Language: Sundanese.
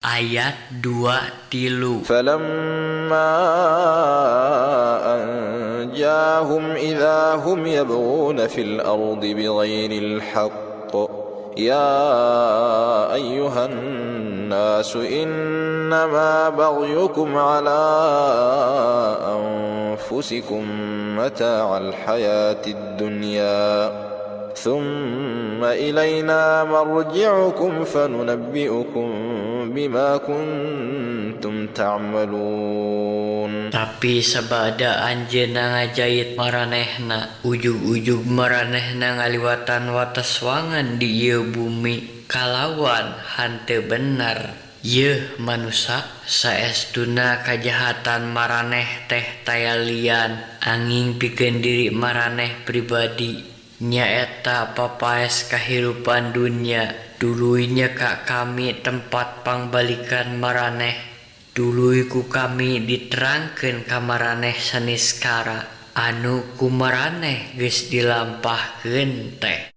Ayat 23. فلما أنجاهم إذا هم يبغون في الأرض بغير الحق يا أيها الناس إنما بغيكم على أنفسكم متاع الحياة الدنيا ثم إلينا مرجعكم فننبئكم بما كنتم تعملون. Tapi sabada anjeunna ngajait maranehna, ujug-ujug maranehna ngaliwatan wataswangan di ieu bumi kalawan hanteu bener. Yeuh manusia, saestuna kajahatan maraneh teh tayalian anging pikeun diri maraneh pribadi. Nyaeta papaes kahirupan dunia, duluinya ka kami tempat pangbalikan maraneh. Dului ku kami diterangkeun ka maraneh saniskara anu ku maraneh geus dilampahkeun teh.